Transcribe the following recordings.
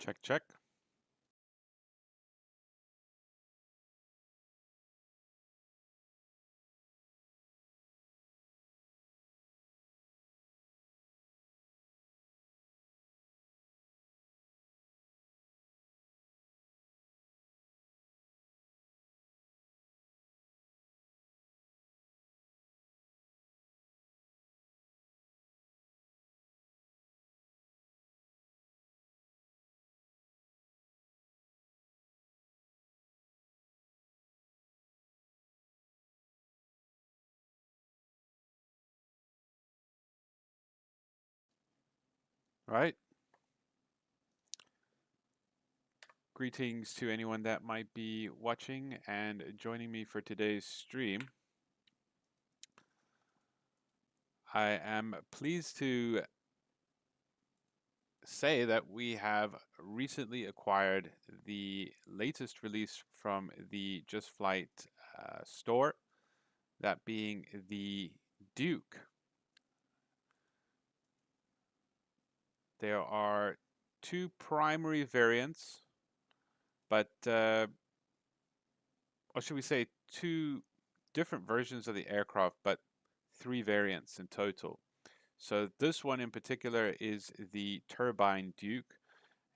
Check, check. Right. Greetings to anyone that might be watching and joining me for today's stream. I am pleased to say that we have recently acquired the latest release from the Just Flight store, that being the Duke. There are two primary variants, but or should we say two different versions of the aircraft, but three variants in total. So this one in particular is the Turbine Duke,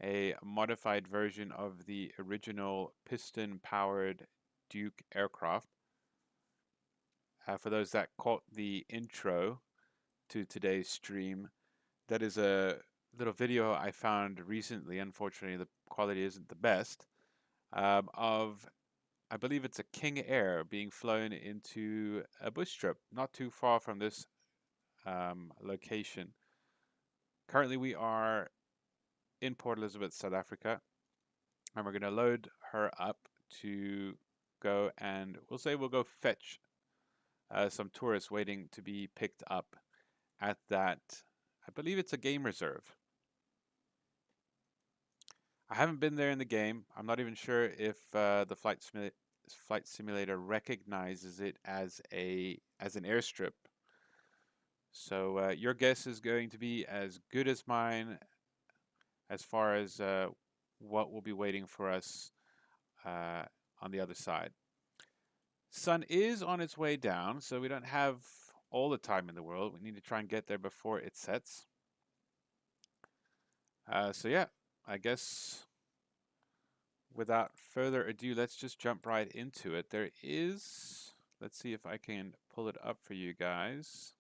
a modified version of the original piston-powered Duke aircraft. For those that caught the intro to today's stream, that is a little video I found recently. Unfortunately, the quality isn't the best, of I believe it's a King Air being flown into a bush strip not too far from this location. Currently, we are in Port Elizabeth, South Africa, and we're going to load her up to go and we'll go fetch some tourists waiting to be picked up at that. I believe it's a game reserve. I haven't been there in the game. I'm not even sure if the flight simulator recognizes it as an airstrip. So your guess is going to be as good as mine as far as what will be waiting for us on the other side. Sun is on its way down, so we don't have all the time in the world. We need to try and get there before it sets. So yeah, I guess without further ado, let's just jump right into it. Let's see if I can pull it up for you guys.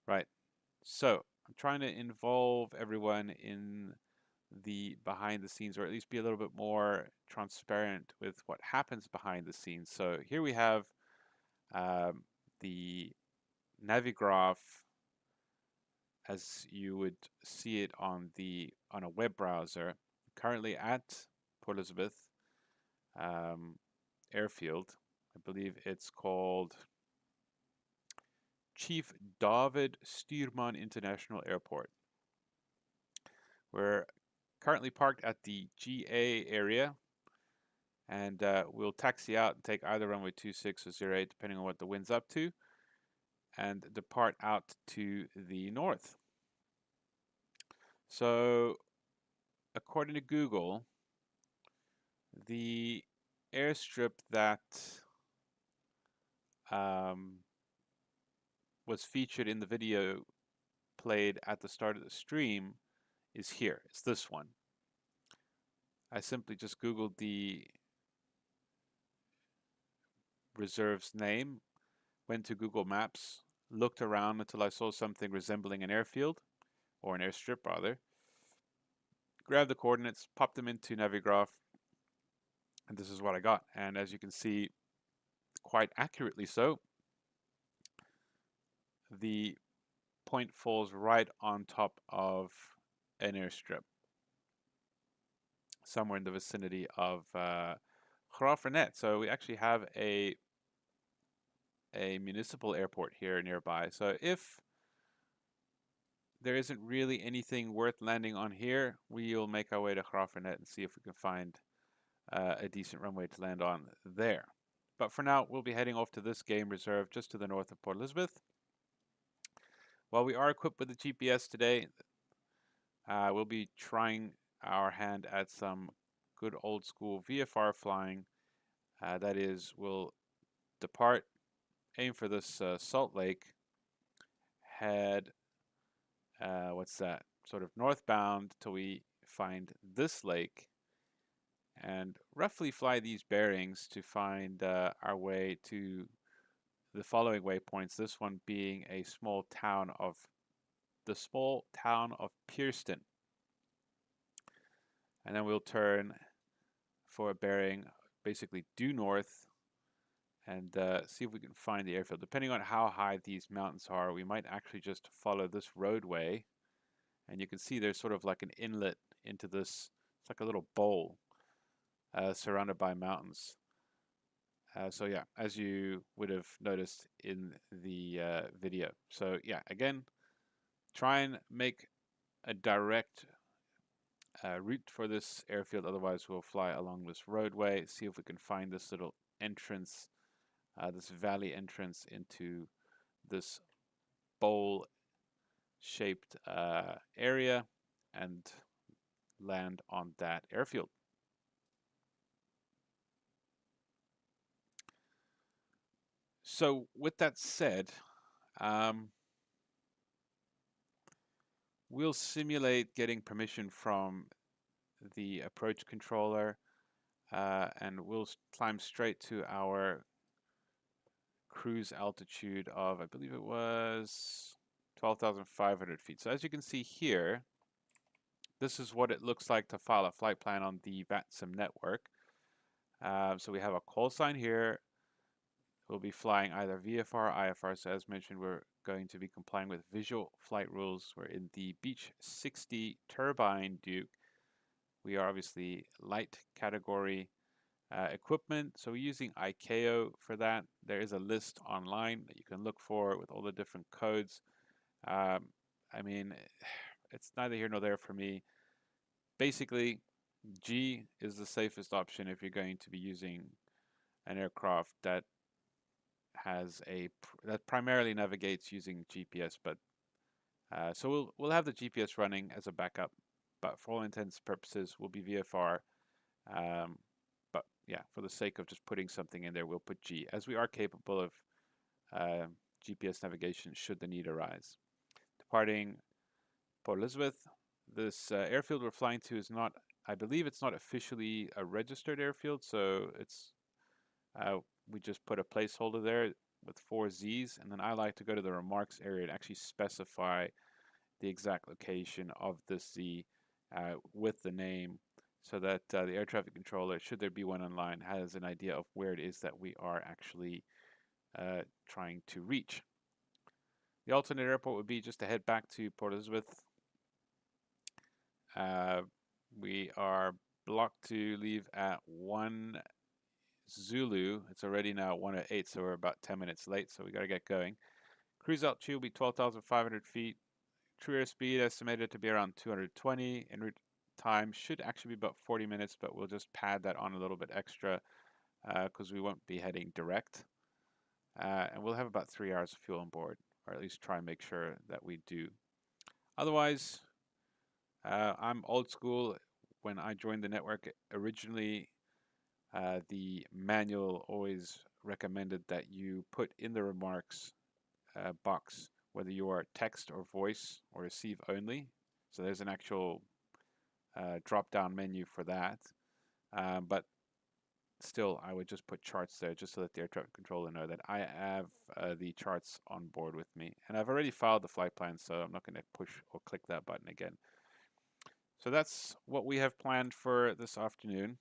Right, so I'm trying to involve everyone in the behind the scenes, or at least be a little bit more transparent with what happens behind the scenes. So here we have the Navigraph as you would see it on a web browser. Currently at Port Elizabeth Airfield, I believe it's called Chief David Stuurman International Airport. We're currently parked at the GA area, and we'll taxi out and take either runway 26 or 08, depending on what the wind's up to, and depart out to the north. So, according to Google, the airstrip that was featured in the video played at the start of the stream is here. It's this one. I simply just Googled the reserve's name, went to Google Maps, looked around until I saw something resembling an airfield, or an airstrip rather, grabbed the coordinates, popped them into Navigraph, and this is what I got. And as you can see, quite accurately so, the point falls right on top of an airstrip, somewhere in the vicinity of Graaff-Reinet. So we actually have a municipal airport here nearby. So if there isn't really anything worth landing on here, we'll make our way to Graaff-Reinet and see if we can find a decent runway to land on there. But for now, we'll be heading off to this game reserve just to the north of Port Elizabeth. While we are equipped with the GPS today, we'll be trying our hand at some good old school VFR flying. That is, we'll depart, aim for this salt lake, head, what's that, sort of northbound till we find this lake, and roughly fly these bearings to find our way to the following waypoints, this one being the small town of Pearston. And then we'll turn for a bearing basically due north and see if we can find the airfield. Depending on how high these mountains are, we might actually just follow this roadway. And you can see there's sort of like an inlet into this, it's like a little bowl surrounded by mountains. So yeah, as you would have noticed in the video. So yeah, again, try and make a direct route for this airfield. Otherwise, we'll fly along this roadway, see if we can find this little entrance, this valley entrance into this bowl-shaped area, and land on that airfield. So with that said, we'll simulate getting permission from the approach controller, and we'll climb straight to our cruise altitude of, I believe it was 12,500 feet. So as you can see here, this is what it looks like to file a flight plan on the VATSIM network. So we have a call sign here. We'll be flying either VFR or IFR. So as mentioned, we're going to be complying with visual flight rules. We're in the Beech 60 turbine Duke. We are obviously light category equipment. So we're using ICAO for that. There is a list online that you can look for with all the different codes. I mean, it's neither here nor there for me. Basically, G is the safest option if you're going to be using an aircraft that that primarily navigates using GPS. But so we'll have the GPS running as a backup, but for all intents and purposes, we'll be VFR. But yeah, for the sake of just putting something in there, we'll put G, as we are capable of GPS navigation should the need arise. Departing Port Elizabeth, this airfield we're flying to is not, I believe it's not officially a registered airfield, so it's we just put a placeholder there with 4 Z's, and then I like to go to the remarks area and actually specify the exact location of this Z with the name, so that the air traffic controller, should there be one online, has an idea of where it is that we are actually trying to reach. The alternate airport would be just to head back to Port Elizabeth. We are blocked to leave at 1 Zulu. It's already now 1:08, so we're about 10 minutes late, so we got to get going. Cruise altitude will be 12,500 feet. True airspeed estimated to be around 220. En route time should actually be about 40 minutes, but we'll just pad that on a little bit extra because we won't be heading direct. And we'll have about 3 hours of fuel on board, or at least try and make sure that we do. Otherwise, I'm old school. When I joined the network originally, the manual always recommended that you put in the remarks box whether you are text or voice or receive only. So there's an actual drop-down menu for that. But still, I would just put charts there just so that the air traffic controller know that I have the charts on board with me. And I've already filed the flight plan, so I'm not going to push or click that button again. So that's what we have planned for this afternoon.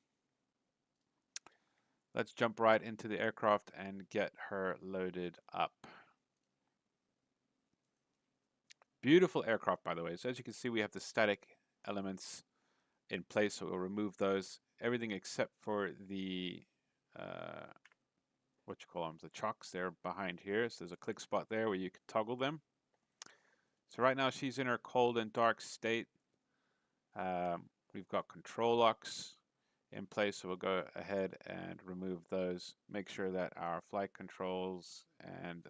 Let's jump right into the aircraft and get her loaded up. Beautiful aircraft, by the way. So as you can see, we have the static elements in place, so we'll remove those. Everything except for the what you call them, the chocks. They're behind here. So there's a click spot there where you can toggle them. So right now she's in her cold and dark state. We've got control locks in place, so we'll go ahead and remove those. Make sure that our flight controls and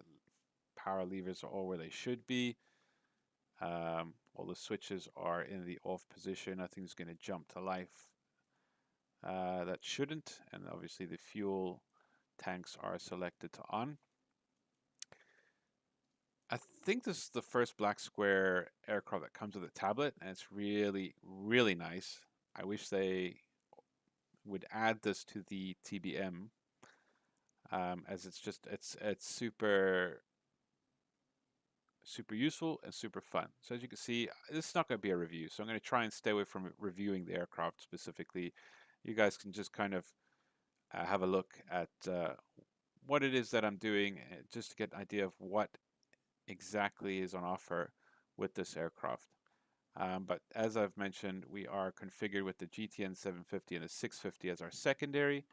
power levers are all where they should be. All the switches are in the off position. Nothing's going to jump to life. That shouldn't. And obviously the fuel tanks are selected to on. I think this is the first black square aircraft that comes with a tablet, and it's really, really nice. I wish they would add this to the TBM, as it's super useful and super fun. So as you can see, this is not going to be a review, so I'm going to try and stay away from reviewing the aircraft specifically. You guys can just kind of have a look at what it is that I'm doing, just to get an idea of what exactly is on offer with this aircraft. But as I've mentioned, we are configured with the GTN 750 and the 650 as our secondary,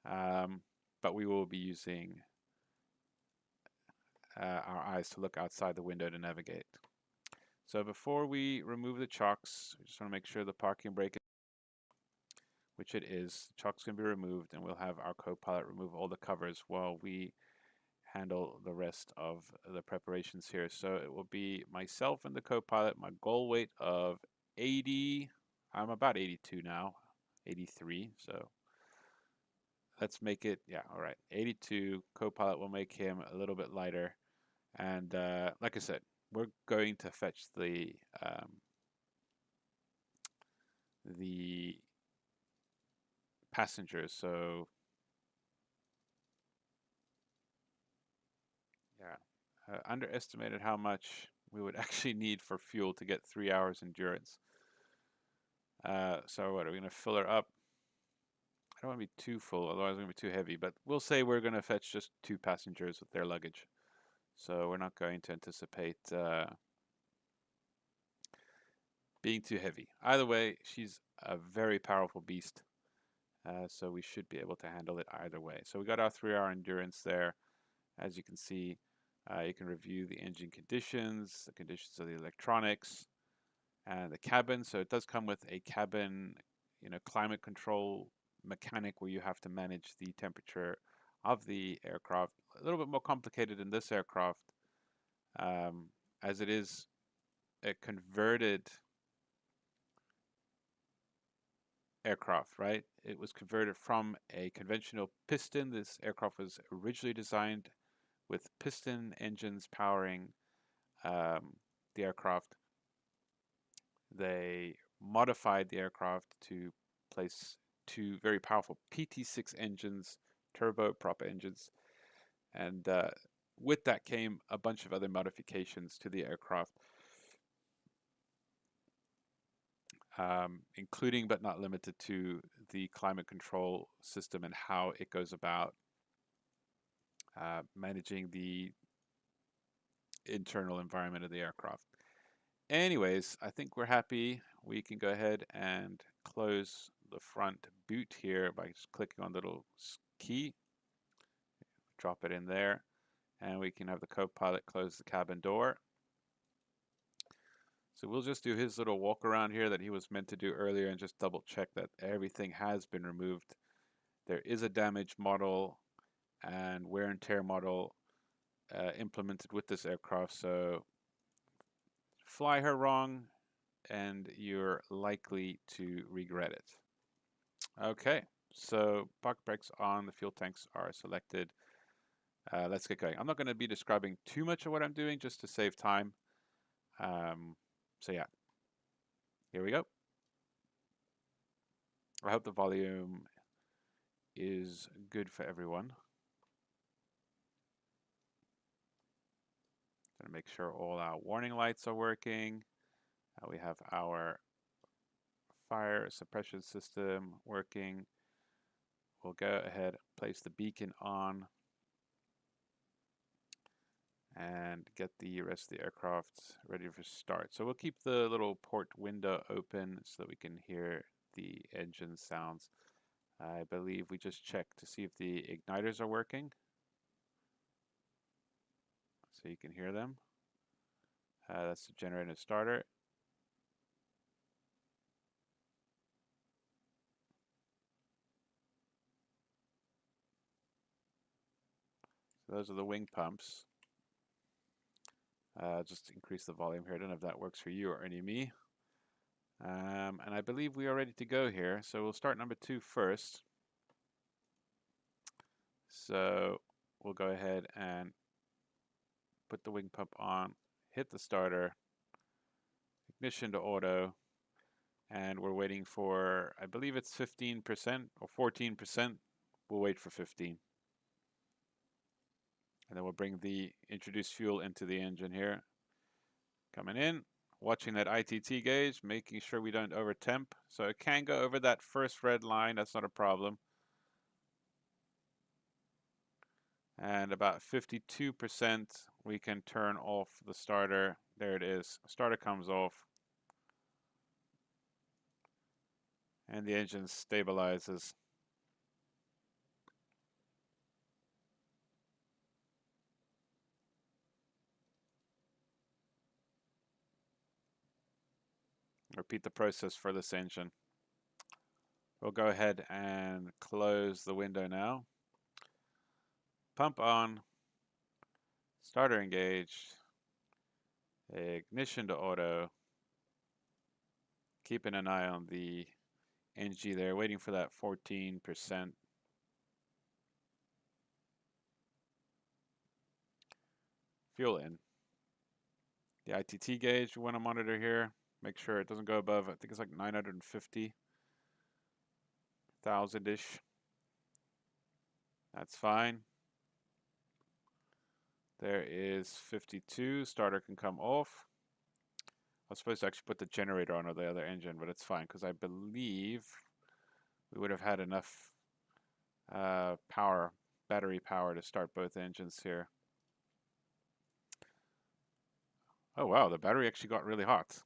but we will be using our eyes to look outside the window to navigate. So before we remove the chocks, we just want to make sure the parking brake, which it is, the chocks can be removed, and we'll have our co-pilot remove all the covers while we handle the rest of the preparations here. So it will be myself and the co-pilot, my goal weight of 80, I'm about 82 now, 83, so let's make it, yeah, all right, 82. Co-pilot will make him a little bit lighter. And like I said, we're going to fetch the passengers. So yeah, underestimated how much we would actually need for fuel to get 3 hours endurance. So what, are we going to fill her up? I don't want to be too full, otherwise it's going to be too heavy. But we'll say we're going to fetch just 2 passengers with their luggage. So we're not going to anticipate being too heavy. Either way, she's a very powerful beast. So we should be able to handle it either way. So we got our 3-hour endurance there. As you can see, you can review the engine conditions, the conditions of the electronics, and the cabin. So it does come with a cabin, climate control mechanic where you have to manage the temperature of the aircraft. A little bit more complicated in this aircraft, as it is a converted aircraft, right? It was converted from a conventional piston. This aircraft was originally designed with piston engines powering the aircraft. They modified the aircraft to place 2 very powerful PT6 engines, turboprop engines, and with that came a bunch of other modifications to the aircraft, including but not limited to the climate control system and how it goes about managing the internal environment of the aircraft. Anyways, I think we're happy. We can go ahead and close the front boot here by just clicking on the little key, drop it in there, and we can have the co-pilot close the cabin door. So we'll just do his little walk around here that he was meant to do earlier and just double check that everything has been removed. There is a damage model and wear and tear model implemented with this aircraft, so fly her wrong and you're likely to regret it. Okay, so park brakes on, the fuel tanks are selected. Let's get going. I'm not going to be describing too much of what I'm doing just to save time. So yeah, here we go. I hope the volume is good for everyone. Gonna make sure all our warning lights are working. We have our fire suppression system working. We'll go ahead, place the beacon on, and get the rest of the aircraft ready for start. So we'll keep the little port window open so that we can hear the engine sounds. I believe we just checked to see if the igniters are working, so you can hear them. That's the generator starter. So those are the wing pumps. Just increase the volume here. I don't know if that works for you or only me. And I believe we are ready to go here. So we'll start number 2 first. So we'll go ahead and put the wing pump on, hit the starter, ignition to auto, and we're waiting for, I believe it's 15% or 14%. We'll wait for 15. And then we'll bring the introduced fuel into the engine here. Coming in, watching that ITT gauge, making sure we don't over temp. So it can go over that first red line, that's not a problem. And about 52%, we can turn off the starter. There it is, starter comes off. And the engine stabilizes. Repeat the process for this engine. We'll go ahead and close the window now. Pump on, starter engaged, ignition to auto, keeping an eye on the NG there, waiting for that 14%. Fuel in. The ITT gauge we want to monitor here. Make sure it doesn't go above, I think it's like 950,000-ish. That's fine. There is 52, starter can come off. I was supposed to actually put the generator on the other engine, but it's fine because I believe we would have had enough battery power to start both engines here. Oh wow, the battery actually got really hot.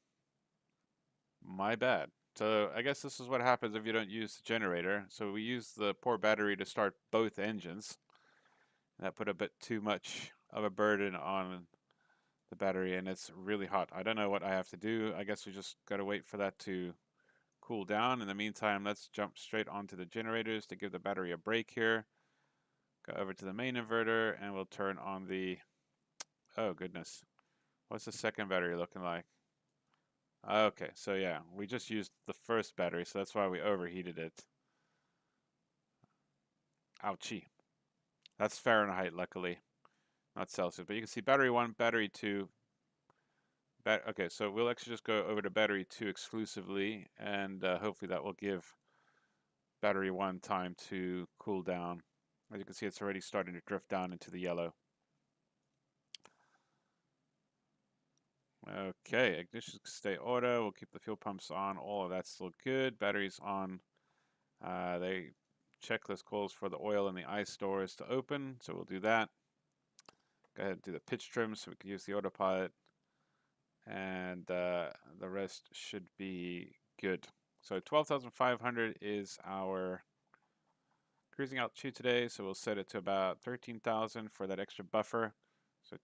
My bad. So I guess this is what happens if you don't use the generator. So we used the poor battery to start both engines. That put a bit too much of a burden on the battery, and it's really hot. I don't know what I have to do. I guess we just gotta wait for that to cool down. In the meantime, let's jump straight onto the generators to give the battery a break here. Go over to the main inverter and we'll turn on the, oh goodness. What's the second battery looking like? Okay, so yeah, we just used the first battery, so that's why we overheated it. Ouchie. That's Fahrenheit, luckily, not Celsius. But you can see battery 1, battery 2. Okay, so we'll actually just go over to battery 2 exclusively, and hopefully that will give battery 1 time to cool down. As you can see, it's already starting to drift down into the yellow. Okay, ignition stay auto. We'll keep the fuel pumps on. All of that's still good. Batteries on. They checklist calls for the oil and the ice stores to open, so we'll do that. Go ahead and do the pitch trim so we can use the autopilot, and the rest should be good. So 12,500 is our cruising altitude today, so we'll set it to about 13,000 for that extra buffer. So,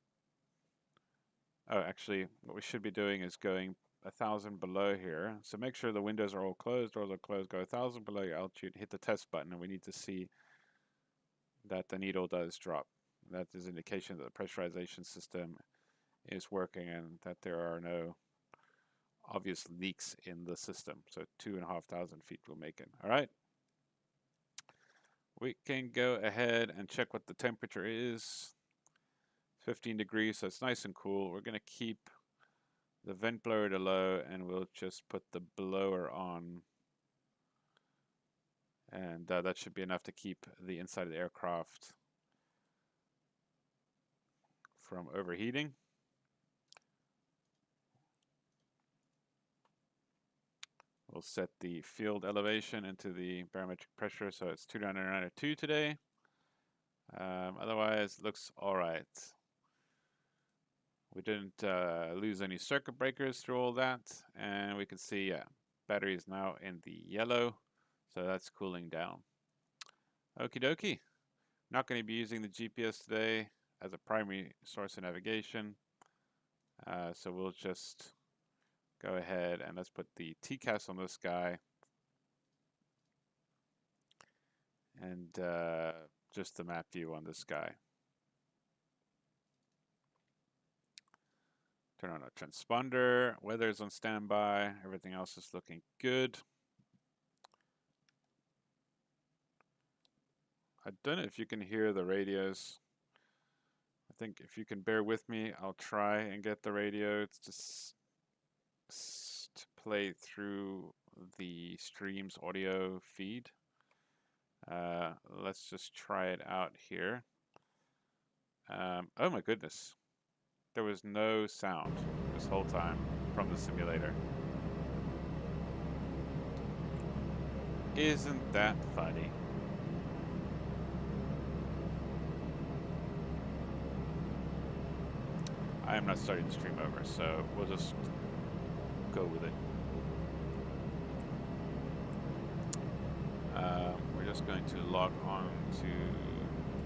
oh, actually, what we should be doing is going 1,000 below here. So make sure the windows are all closed, doors are closed, go 1,000 below your altitude, hit the test button, and we need to see that the needle does drop. That is an indication that the pressurization system is working and that there are no obvious leaks in the system. So 2,500 feet will make it. All right. We can go ahead and check what the temperature is. 15 degrees, so it's nice and cool. We're going to keep the vent blower to low, and we'll just put the blower on. And that should be enough to keep the inside of the aircraft from overheating. We'll set the field elevation into the barometric pressure, so it's 299.2 today. Otherwise, looks all right. We didn't lose any circuit breakers through all that, and we can see, yeah, battery is now in the yellow, so that's cooling down. Okie dokie. Not going to be using the GPS today as a primary source of navigation, so we'll just go ahead and let's put the TCAS on this guy, and just the map view on this guy. Turn on a transponder. Weather's on standby. Everything else is looking good. I don't know if you can hear the radios. I think if you can bear with me, I'll try and get the radio to play through the stream's audio feed. Let's just try it out here. Oh my goodness. There was no sound this whole time from the simulator. Isn't that funny? I am not starting the stream over, so we'll just go with it. We're just going to log on to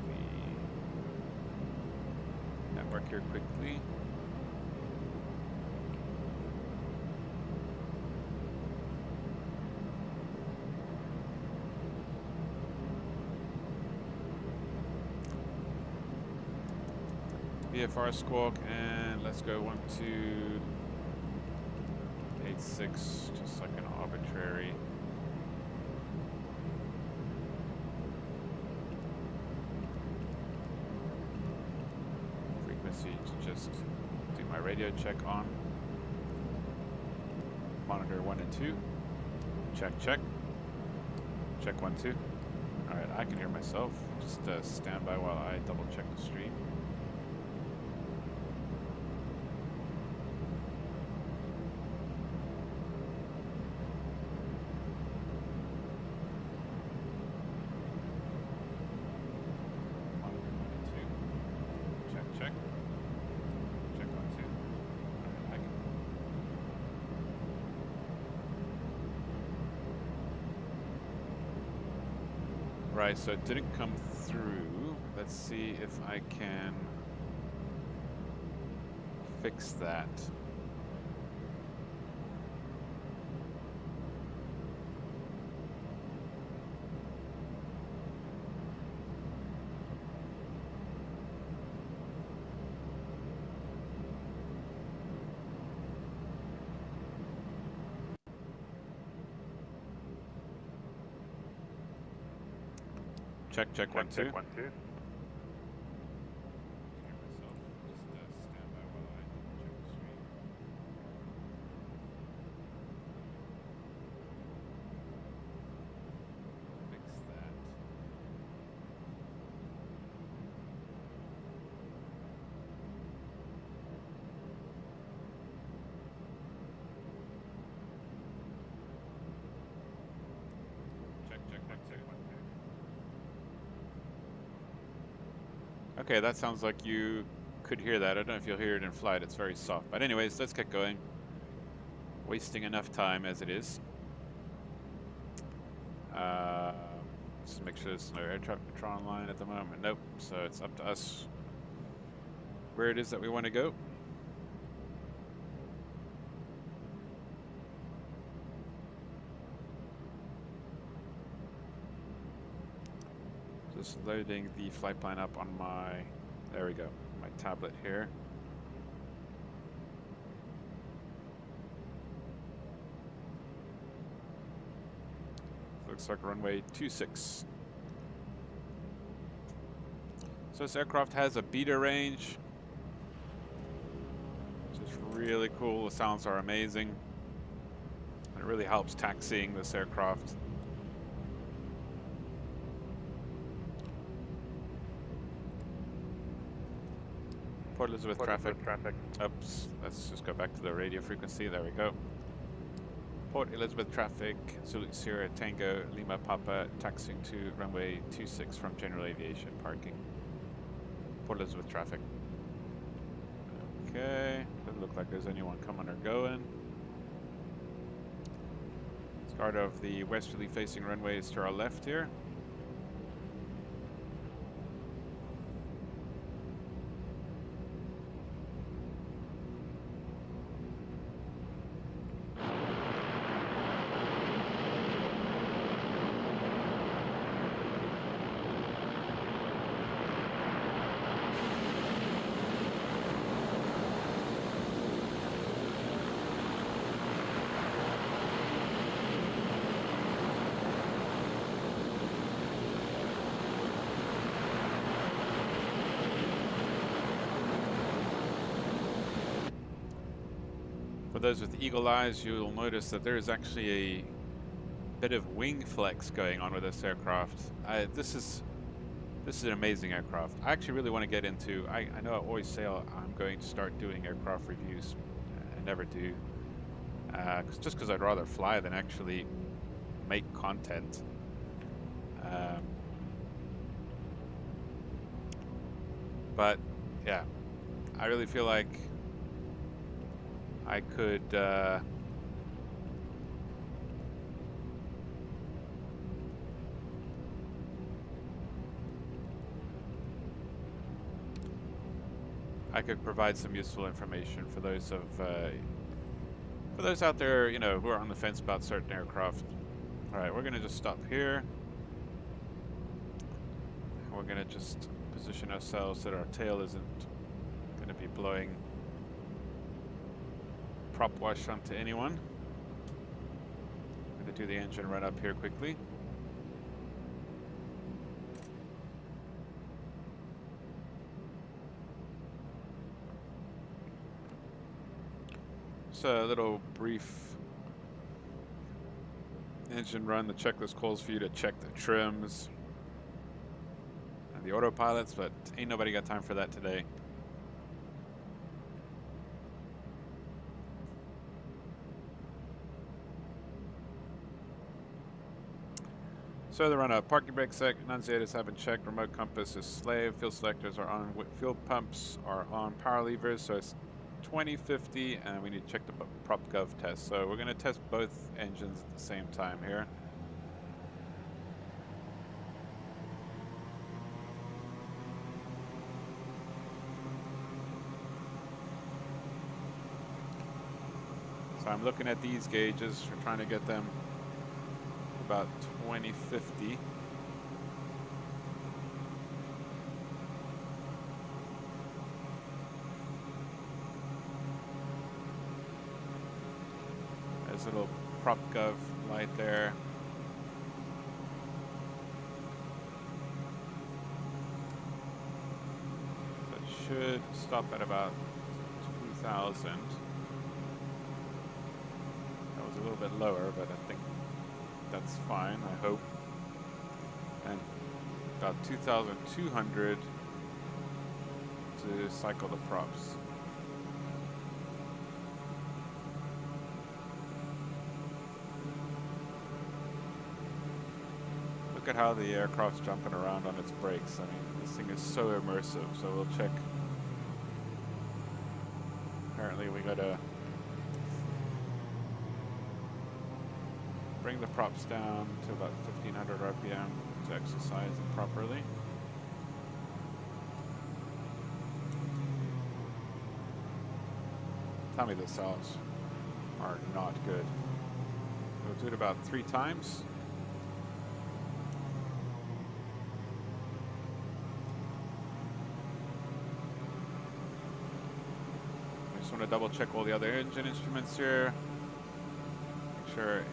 the network here quickly. VFR squawk, and let's go 1286, just like an arbitrary. Frequency to just do my radio check on. Monitor 1 and 2. Check, check. Check 1, 2. Alright, I can hear myself. Just stand by while I double check the stream. Right, so it didn't come through. Let's see if I can fix that. Check, check, 1, 2. 1, 2. Okay, that sounds like you could hear that. I don't know if you'll hear it in flight. It's very soft. But anyways, let's get going. Wasting enough time as it is. Just make sure there's no air traffic control online at the moment. Nope. So it's up to us where it is that we want to go. Just loading the flight plan up on my, there we go, my tablet here. Looks like runway 26. So this aircraft has a beta range, which is really cool. The sounds are amazing. It really helps taxiing this aircraft. Port Elizabeth traffic. Oops, let's just go back to the radio frequency. There we go. Port Elizabeth traffic, Zulu Sierra Tango, Lima Papa, taxiing to runway 26 from General Aviation parking. Port Elizabeth traffic. Okay, doesn't look like there's anyone coming or going. Start of the westerly facing runway is to our left here. those with eagle eyes, you'll notice that there is actually a bit of wing flex going on with this aircraft. This is an amazing aircraft. I actually really want to get into. I know I always say I'm going to start doing aircraft reviews. I never do, just because I'd rather fly than actually make content. But yeah, I really feel like I could provide some useful information for those out there, you know, who are on the fence about certain aircraft. All right, we're gonna just stop here. We're gonna just position ourselves so that our tail isn't gonna be blowing prop wash onto anyone. I'm gonna do the engine run up here quickly. So a little brief engine run. The checklist calls for you to check the trims and the autopilots, but ain't nobody got time for that today. So the run up, parking brake set, annunciators have been checked, remote compass is slave, fuel selectors are on, fuel pumps are on, power levers, so it's 2050, and we need to check the prop gov test. So we're going to test both engines at the same time here. So I'm looking at these gauges. We're trying to get them about 2050. There's a little prop gov light there. So it should stop at about 2000. That was a little bit lower, but I think that's fine, I hope. And about 2,200 to cycle the props. Look at how the aircraft's jumping around on its brakes. I mean, this thing is so immersive. So we'll check. Apparently we gotta bring the props down to about 1500 RPM to exercise them properly. Tell me the cells are not good. We'll do it about 3 times. I just want to double check all the other engine instruments here. Make sure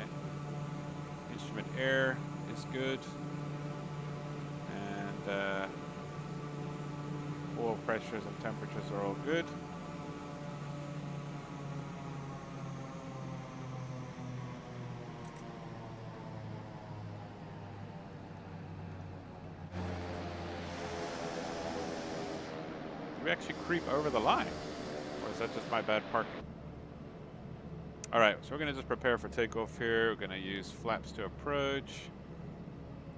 instrument air is good, and oil pressures and temperatures are all good. Did we actually creep over the line, or is that just my bad parking? All right, so we're gonna just prepare for takeoff here. We're gonna use flaps to approach,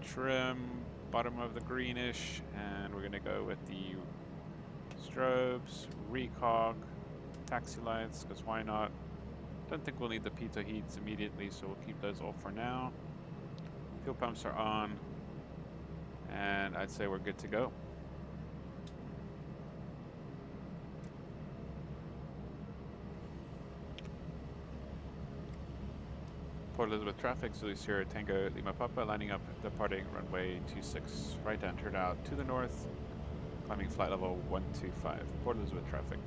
trim, bottom of the greenish, and we're gonna go with the strobes, recog, taxi lights, because why not? Don't think we'll need the pitot heats immediately, so we'll keep those off for now. Fuel pumps are on, and I'd say we're good to go. Port Elizabeth traffic, Zulu Sierra Tango Lima Papa, lining up departing runway 26, right and turn out to the north, climbing flight level 125. Port Elizabeth traffic.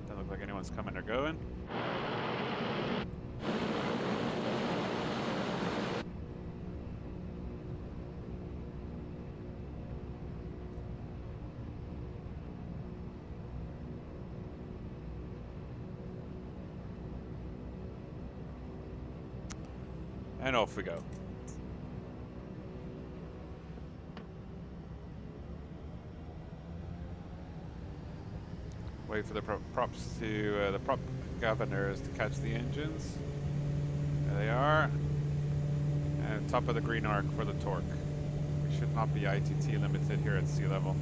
Doesn't look like anyone's coming or going. And off we go. Wait for the props to, the prop governors to catch the engines. There they are. And top of the green arc for the torque. We should not be ITT limited here at sea level.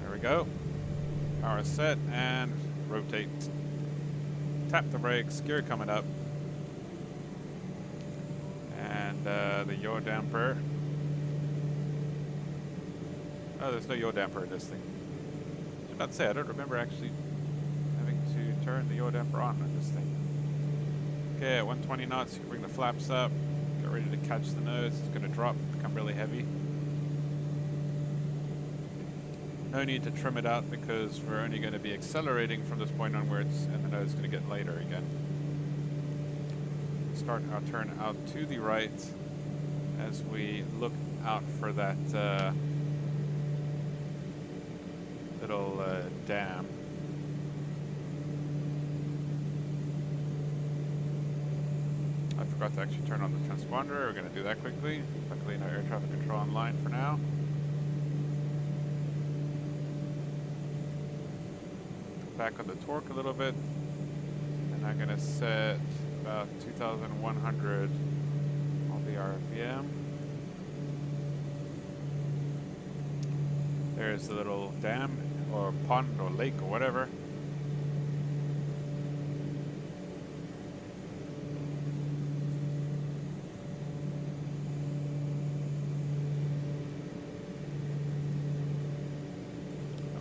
There we go. Power set and rotate. Tap the brakes, gear coming up. And the yaw damper. Oh, there's no yaw damper in this thing. I was about to say, I don't remember actually having to turn the yaw damper on this thing. Okay, at 120 knots, you can bring the flaps up. Get ready to catch the nose. It's going to drop, become really heavy. No need to trim it out because we're only going to be accelerating from this point onwards, and the nose is going to get lighter again. Start our turn out to the right as we look out for that little dam. I forgot to actually turn on the transponder. We're going to do that quickly. Luckily, no air traffic control online for now. Back on the torque a little bit, and I'm going to set about 2,100 on the RPM. There's the little dam or pond or lake or whatever.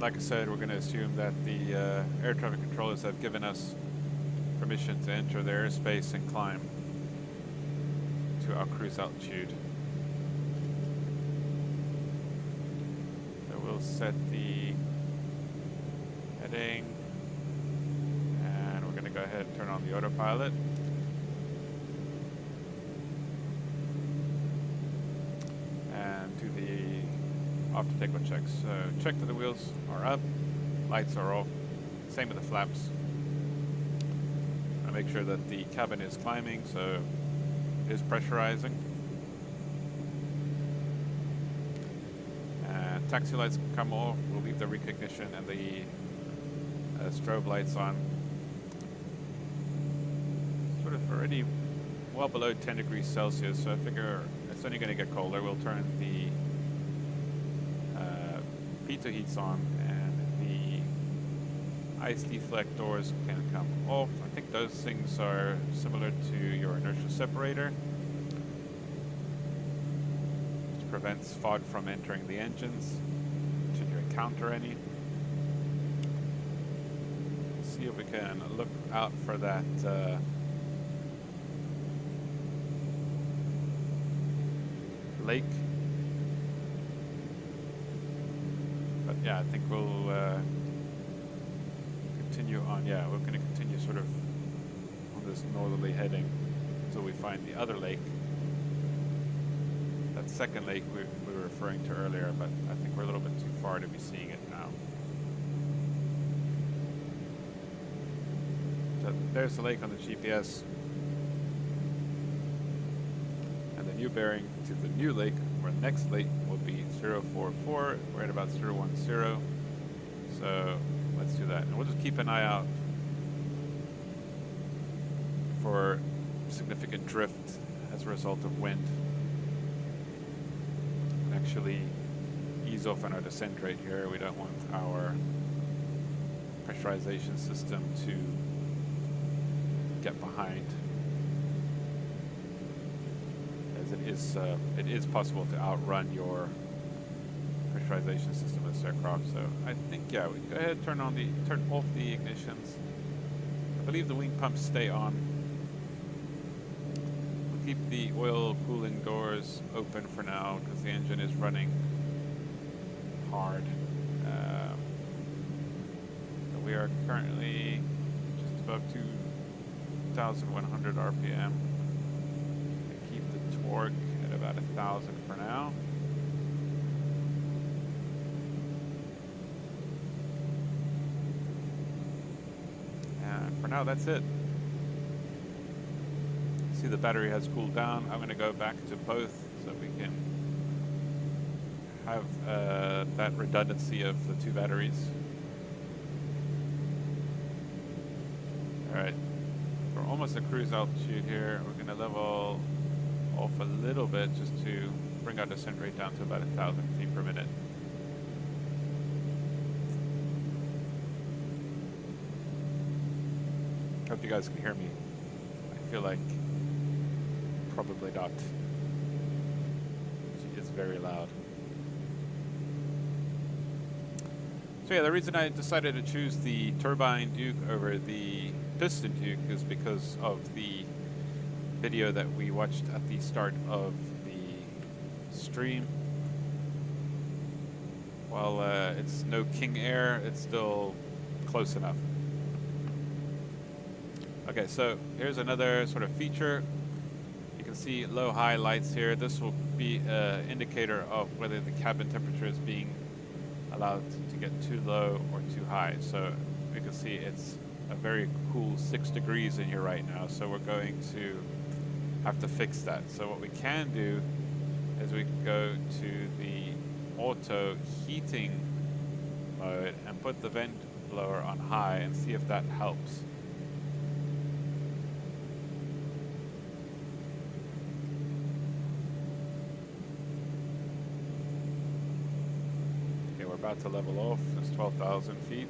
Like I said, we're going to assume that the air traffic controllers have given us permission to enter the airspace and climb to our cruise altitude. So we'll set the heading, and we're going to go ahead and turn on the autopilot. And do the after takeoff checks. So check that the wheels are up, lights are off, same with the flaps. I make sure that the cabin is climbing, so it is pressurizing. And taxi lights can come off. We'll leave the recognition and the strobe lights on. Sort of already well below 10 degrees Celsius, so I figure it's only going to get colder. We'll turn the pitot heats on, and the ice deflect doors can come off. I think those things are similar to your inertial separator, which prevents fog from entering the engines should you encounter any. See if we can look out for that lake. But yeah, I think we'll continue on. Yeah, we're going to continue sort of on this northerly heading until we find the other lake. That second lake we were referring to earlier, but I think we're a little bit too far to be seeing it now. So there's the lake on the GPS. And the new bearing to the new lake, or next lake, will be 044. We're at about 010. So let's do that. And we'll just keep an eye out for significant drift as a result of wind. And actually ease off on our descent rate here. We don't want our pressurization system to get behind, as it is possible to outrun your pressurization system of this aircraft. So I think, yeah, we go ahead and turn off the ignitions. I believe the wing pumps stay on. We'll keep the oil cooling doors open for now because the engine is running hard. We are currently just above 2,100 RPM. Keep the torque at about 1,000 for now. And for now, that's it. see the battery has cooled down. I'm going to go back to both so we can have that redundancy of the two batteries. Alright, we're almost at cruise altitude here. We're going to level off a little bit just to bring our descent rate down to about 1,000 feet per minute. Hope you guys can hear me. I feel like probably not. It's very loud. So yeah, the reason I decided to choose the turbine Duke over the piston Duke is because of the video that we watched at the start of the stream. While it's no King Air, it's still close enough. Okay, so here's another sort of feature. You can see low-high lights here. This will be an indicator of whether the cabin temperature is being allowed to get too low or too high. So you can see it's a very cool 6 degrees in here right now. So we're going to have to fix that. So what we can do is we can go to the auto heating mode and put the vent blower on high and see if that helps. About to level off. That's 12,000 feet.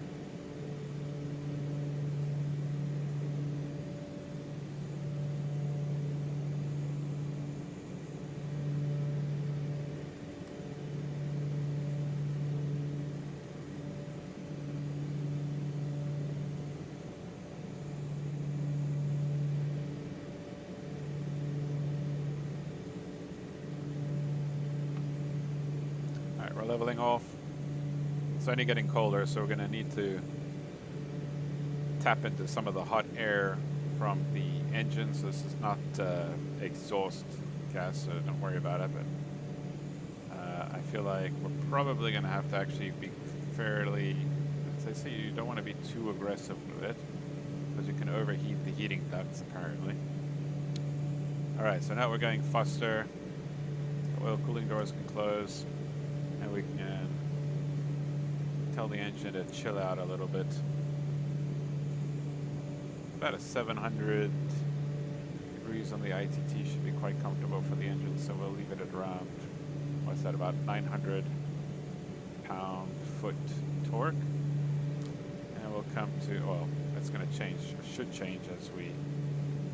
All right, we're leveling off. It's only getting colder, so we're going to need to tap into some of the hot air from the engines. This is not exhaust gas, so don't worry about it. But I feel like we're probably going to have to actually be fairly, as I say, you don't want to be too aggressive with it, because you can overheat the heating ducts apparently. Alright, so now we're going faster. The oil cooling doors can close, and we can tell the engine to chill out a little bit. About a 700 degrees on the ITT should be quite comfortable for the engine, so we'll leave it at around, what's that, about 900 pound-foot torque. And we'll come to, well, that's going to change, or should change as we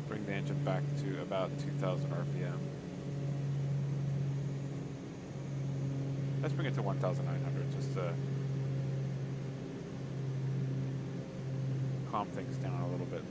bring the engine back to about 2,000 RPM. Let's bring it to 1,900 just to calm things down a little bit.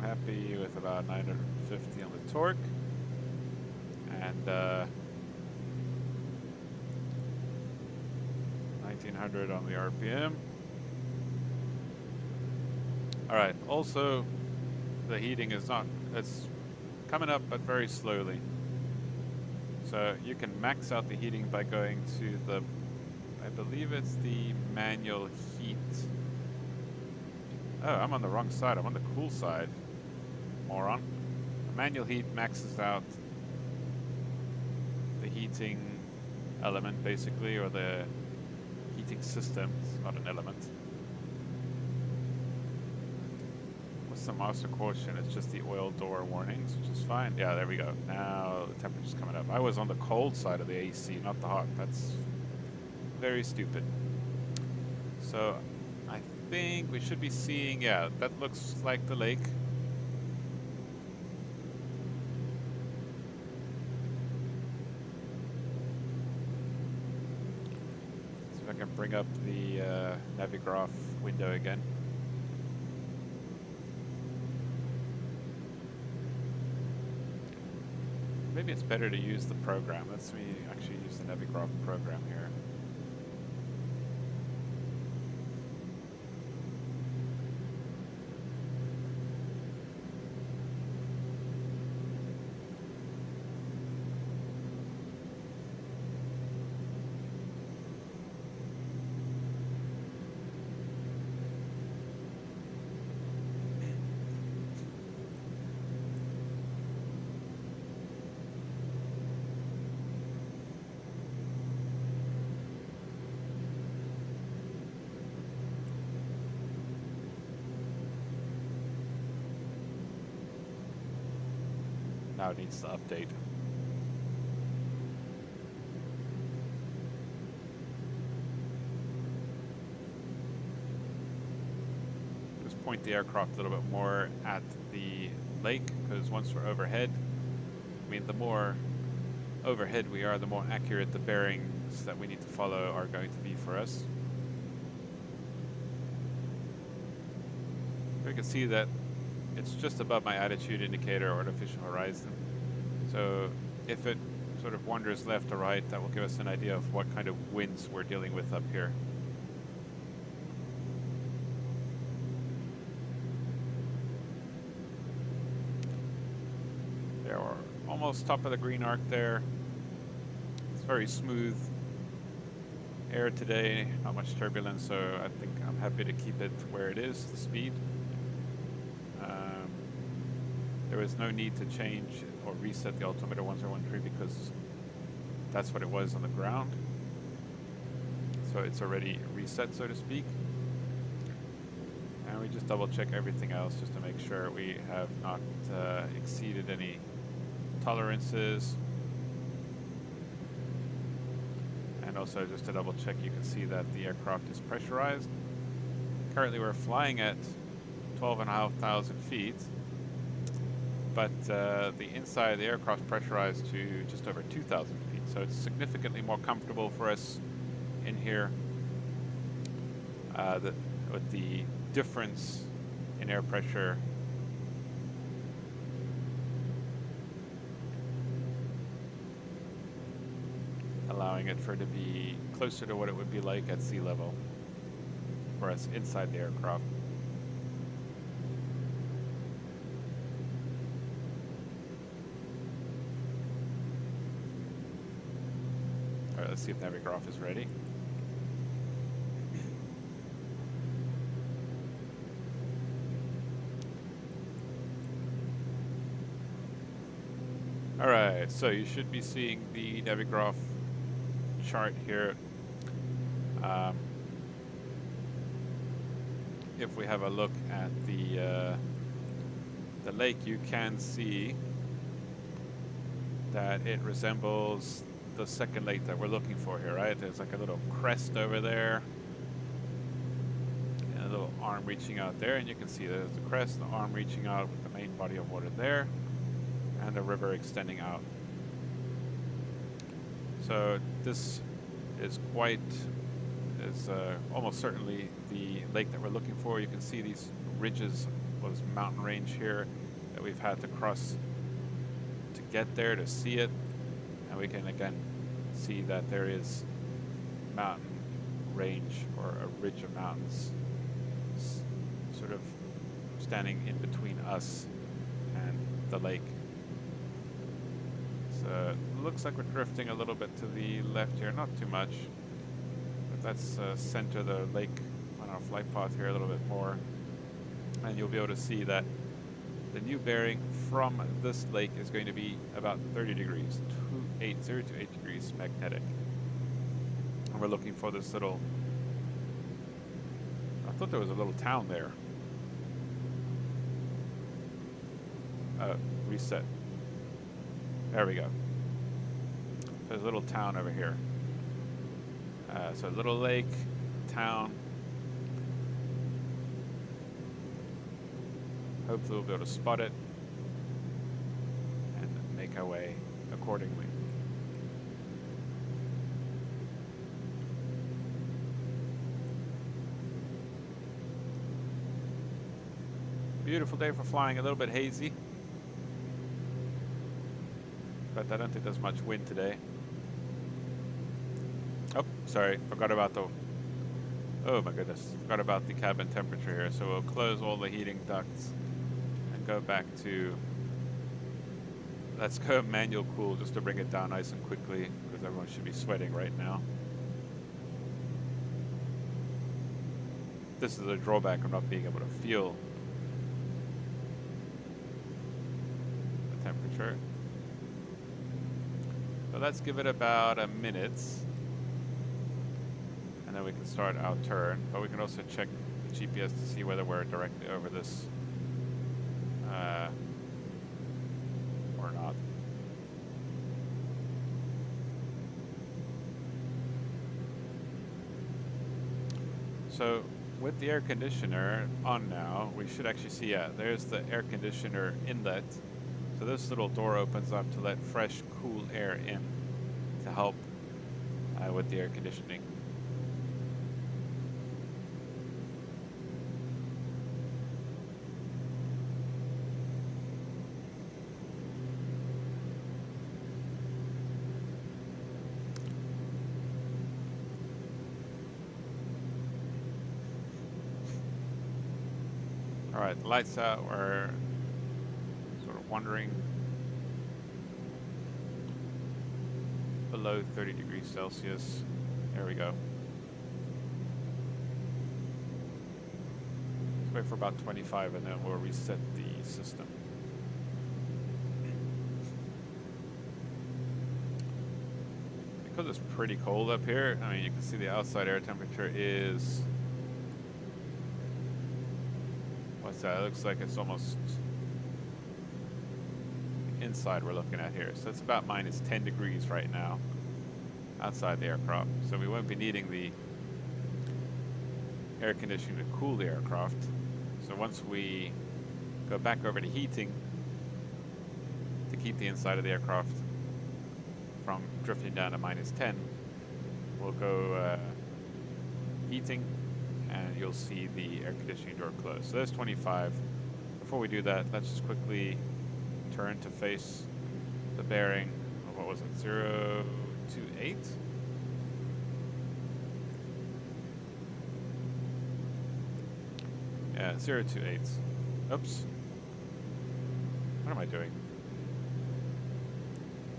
Happy with about 950 on the torque and 1900 on the RPM. Alright, also the heating is not, it's coming up but very slowly. So you can max out the heating by going to the, I believe it's the manual heat. Oh, I'm on the wrong side, I'm on the cool side. Moron. The manual heat maxes out the heating element basically, or the heating system. It's not an element. What's the master caution? It's just the oil door warnings, which is fine. Yeah, there we go. Now the temperature's coming up. I was on the cold side of the AC, not the hot. That's very stupid. So I think we should be seeing, yeah, that looks like the lake. I can bring up the Navigraph window again. maybe it's better to use the program. Let's me actually use the Navigraph program here. Now it needs to update. Just point the aircraft a little bit more at the lake, because once we're overhead, I mean, the more overhead we are, the more accurate the bearings that we need to follow are going to be for us. We can see that it's just above my attitude indicator or artificial horizon. So if it sort of wanders left or right, that will give us an idea of what kind of winds we're dealing with up here. There we're almost top of the green arc there. It's very smooth air today, not much turbulence, so I think I'm happy to keep it where it is, the speed. There was no need to change or reset the altimeter 1013 because that's what it was on the ground. So it's already reset, so to speak. And we just double check everything else just to make sure we have not exceeded any tolerances. And also just to double check, you can see that the aircraft is pressurized. Currently we're flying at 12,500 feet. But the inside of the aircraft is pressurized to just over 2,000 feet. So it's significantly more comfortable for us in here with the difference in air pressure. Allowing it for it to be closer to what it would be like at sea level for us inside the aircraft. Alright, let's see if Navigraph is ready. Alright, so you should be seeing the Navigraph chart here. If we have a look at the lake, you can see that it resembles the second lake that we're looking for here, right? There's like a little crest over there and a little arm reaching out there, and you can see there's the crest, the arm reaching out with the main body of water there, and the river extending out. So this is almost certainly the lake that we're looking for. You can see these ridges, this mountain range here that we've had to cross to get there to see it. And we can again see that there is mountain range or a ridge of mountains sort of standing in between us and the lake. So it looks like we're drifting a little bit to the left here, not too much, but that's center the lake on our flight path here a little bit more. And you'll be able to see that the new bearing from this lake is going to be about 30 degrees, 280 to 8 degrees magnetic. And we're looking for this little, I thought there was a little town there. Reset. There we go. There's a little town over here. So a little lake, town. Hopefully we'll be able to spot it and make our way accordingly. Beautiful day for flying, a little bit hazy. but I don't think there's much wind today. Oh, sorry, forgot about the... Oh my goodness, forgot about the cabin temperature here. So we'll close all the heating ducts and go back to... Let's go manual cool just to bring it down nice and quickly, because everyone should be sweating right now. This is a drawback of not being able to feel the temperature. So let's give it about a minute, and then we can start our turn. But we can also check the GPS to see whether we're directly over this or not. So with the air conditioner on now, we should actually see, yeah, there's the air conditioner inlet. So this little door opens up to let fresh, cool air in to help with the air conditioning. All right, the lights out. We're sort of wandering below 30 degrees Celsius. There we go. Let's wait for about 25 and then we'll reset the system. Because it's pretty cold up here, I mean, you can see the outside air temperature is... What's that? It looks like it's almost inside we're looking at here. So it's about minus 10 degrees right now outside the aircraft. So we won't be needing the air conditioning to cool the aircraft. So once we go back over to heating to keep the inside of the aircraft from drifting down to minus 10, we'll go heating, and you'll see the air conditioning door close. So there's 25. Before we do that, let's just quickly turn to face the bearing. What was it? 028? Yeah, 028. Oops. What am I doing?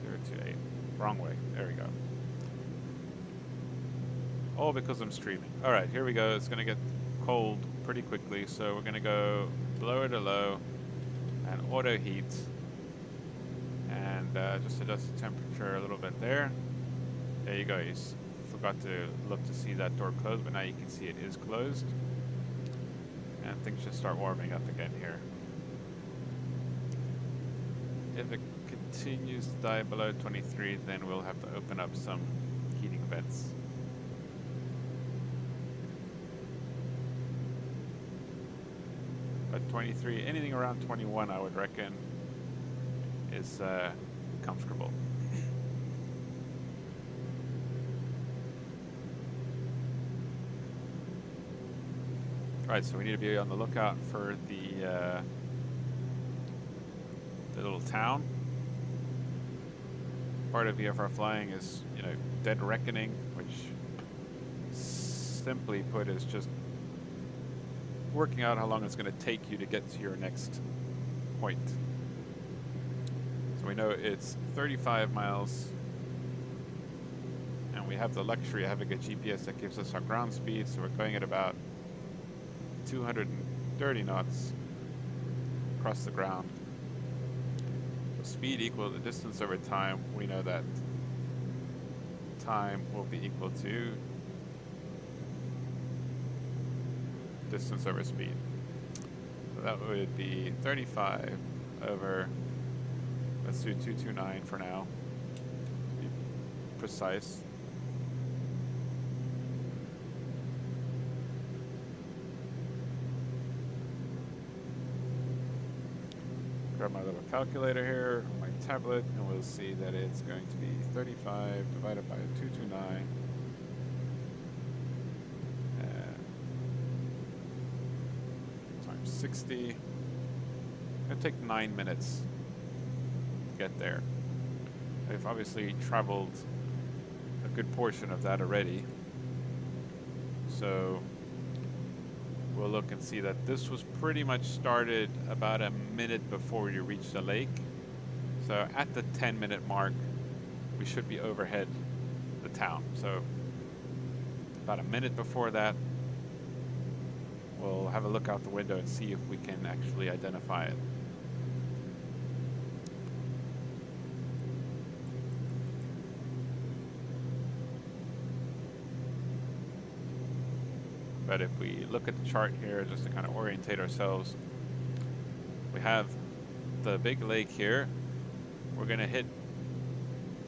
028. Wrong way. There we go. All because I'm streaming. All right, here we go. It's going to get cold pretty quickly, so we're going to go lower to low and auto heat, and just adjust the temperature a little bit there. There you go. You forgot to look to see that door closed, but now you can see it is closed, and things should start warming up again here. If it continues to die below 23, then we'll have to open up some heating vents. But 23, anything around 21, I would reckon, is comfortable. Right, so we need to be on the lookout for the little town. Part of VFR flying is, you know, dead reckoning, which simply put is just working out how long it's going to take you to get to your next point. So we know it's 35 miles, and we have the luxury of having a GPS that gives us our ground speed, so we're going at about 230 knots across the ground. So speed equal to distance over time. We know that time will be equal to distance over speed. So that would be 35 over, let's do 229 for now, to be precise. Grab my little calculator here on my tablet, and we'll see that it's going to be 35 divided by 229. Times 60. It'll take 9 minutes to get there. I've obviously traveled a good portion of that already. So we'll look and see that this was pretty much started about a minute before you reach the lake. So at the 10-minute mark, we should be overhead the town. So about a minute before that, we'll have a look out the window and see if we can actually identify it. But if we look at the chart here, just to kind of orientate ourselves, we have the big lake here. We're going to hit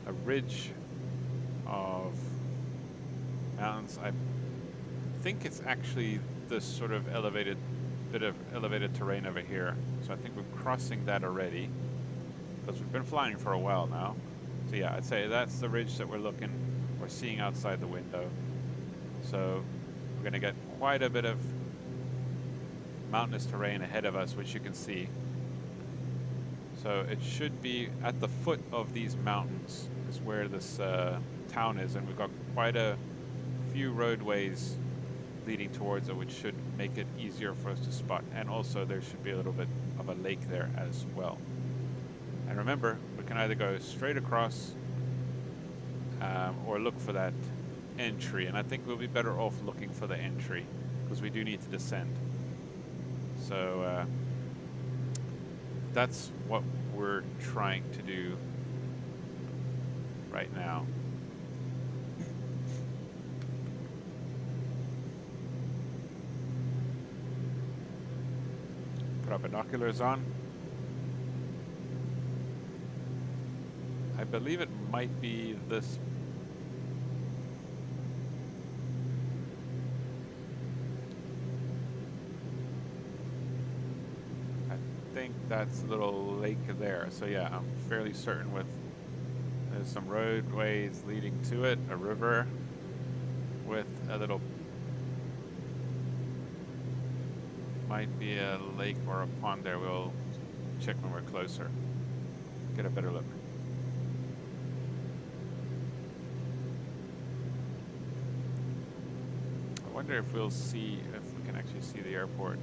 a ridge of mountains. I think it's actually this sort of bit of elevated terrain over here. So I think we're crossing that already, because we've been flying for a while now. So yeah, I'd say that's the ridge that we're seeing outside the window. So we're going to get quite a bit of mountainous terrain ahead of us, which you can see. So it should be at the foot of these mountains is where this town is, and we've got quite a few roadways leading towards it, which should make it easier for us to spot. And also there should be a little bit of a lake there as well. And remember, we can either go straight across or look for that entry, and I think we'll be better off looking for the entry because we do need to descend. So that's what we're trying to do right now. Put our binoculars on. I believe it might be this. I think that's a little lake there. So yeah, I'm fairly certain there's some roadways leading to it, a river with a little, might be a lake or a pond there. We'll check when we're closer, get a better look. I wonder if we'll see, if we can actually see the airport.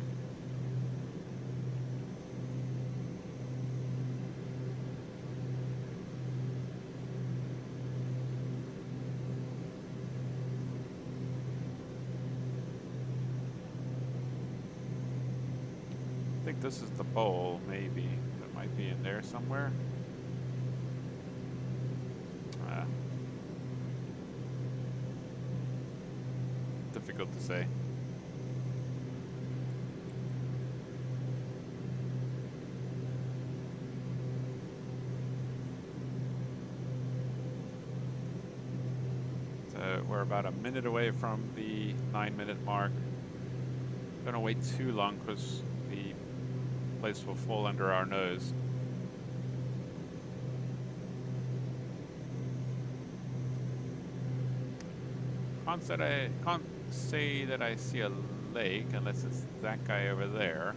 I think this is the bowl, maybe. It might be in there somewhere. Difficult to say. So we're about a minute away from the 9-minute mark. Don't want to wait too long because the place will fall under our nose. Can't say that I see a lake unless it's that guy over there.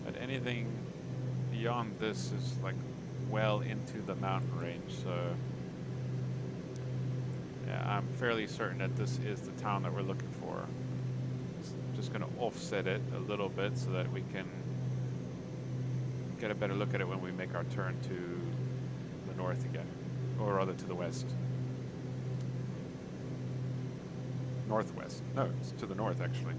But anything beyond this is like well into the mountain range, so yeah, I'm fairly certain that this is the town that we're looking for. Just going to offset it a little bit so that we can get a better look at it when we make our turn to the north again, or rather to the west. Northwest. No, it's to the north actually.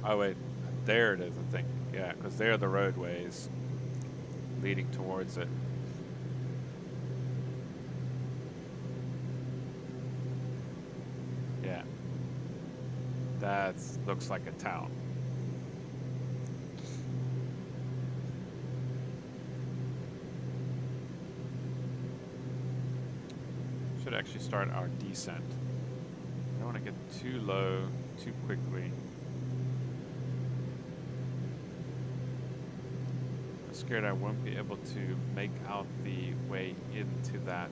Oh wait, there it is, I think. Yeah, because there are the roadways leading towards it. Yeah. That looks like a town. Should actually start our descent. I don't want to get too low too quickly. I'm scared I won't be able to make out the way into that.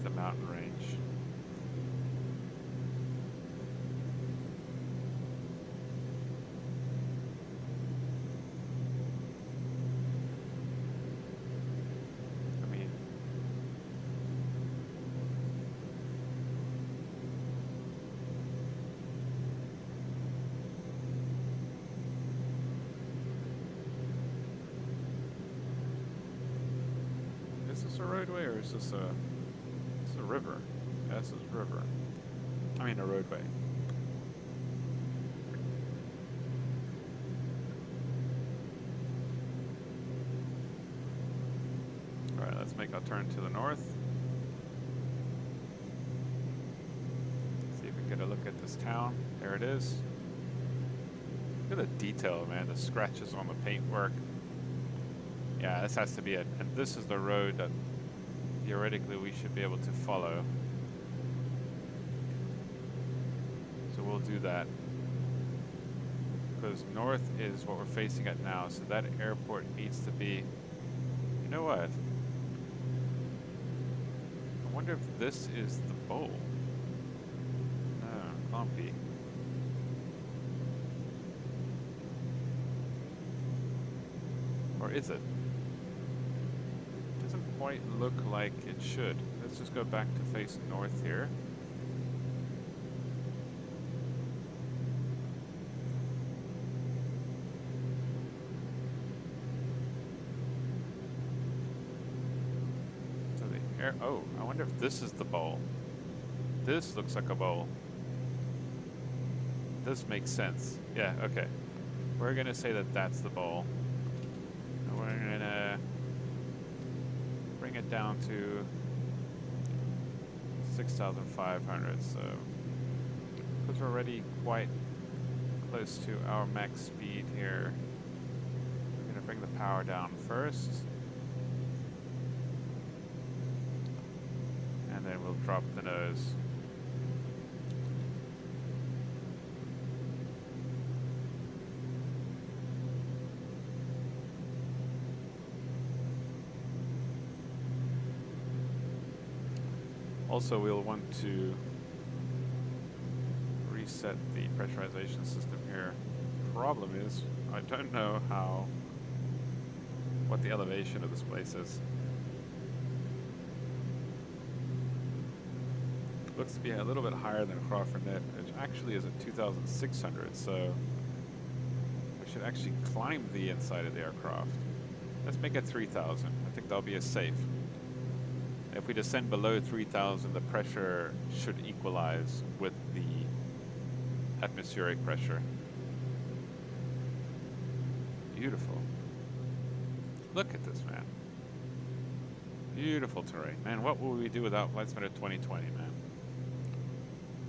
the mountain range. I mean, is this a roadway or is this a river? Yeah, this is a river. I mean a roadway. Alright, let's make our turn to the north. See if we can get a look at this town. There it is. Look at the detail, man, the scratches on the paintwork. Yeah, this has to be it. And this is the road that theoretically we should be able to follow. So we'll do that. Because north is what we're facing at now, so that airport needs to be... You know what? I wonder if this is the bowl. No, it can't be. Or is it? Doesn't quite look like it should. Let's just go back to face north here. So the air, oh, I wonder if this is the bowl. This looks like a bowl. This makes sense. Yeah, okay. We're gonna say that that's the bowl. And we're gonna bring it down to 6,500, so because we're already quite close to our max speed here, we're going to bring the power down first, and then we'll drop the nose. Also, we'll want to reset the pressurization system here. Problem is, I don't know what the elevation of this place is. Looks to be a little bit higher than Crawford Net, which actually is at 2,600, so we should actually climb the inside of the aircraft. Let's make it 3,000. I think that'll be a safe. If we descend below 3,000, the pressure should equalize with the atmospheric pressure. Beautiful. Look at this, man. Beautiful terrain. Man, what will we do without Flight Simulator 2020, man?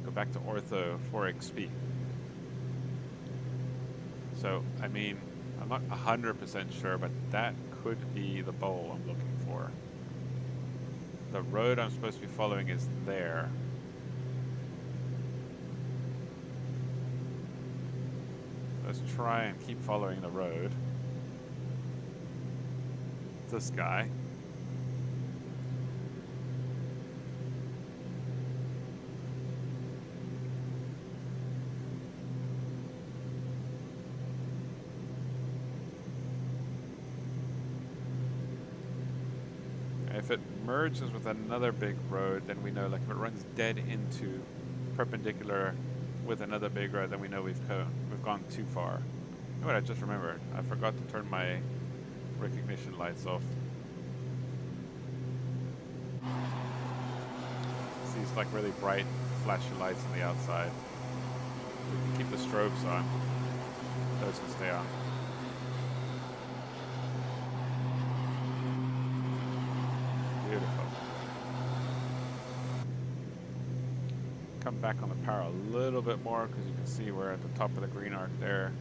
Go back to Ortho 4XP. So, I mean, I'm not 100% sure, but that could be the bowl I'm looking for. The road I'm supposed to be following is there. Let's try and keep following the road. This guy. If it merges with another big road, then we know, like if it runs dead into perpendicular with another big road, then we know we've gone too far. You know what I just remembered? I forgot to turn my recognition lights off. See these like really bright flashy lights on the outside. We can keep the strobes on. Those can stay on. Beautiful. Come back on the power a little bit more because you can see we're at the top of the green arc there.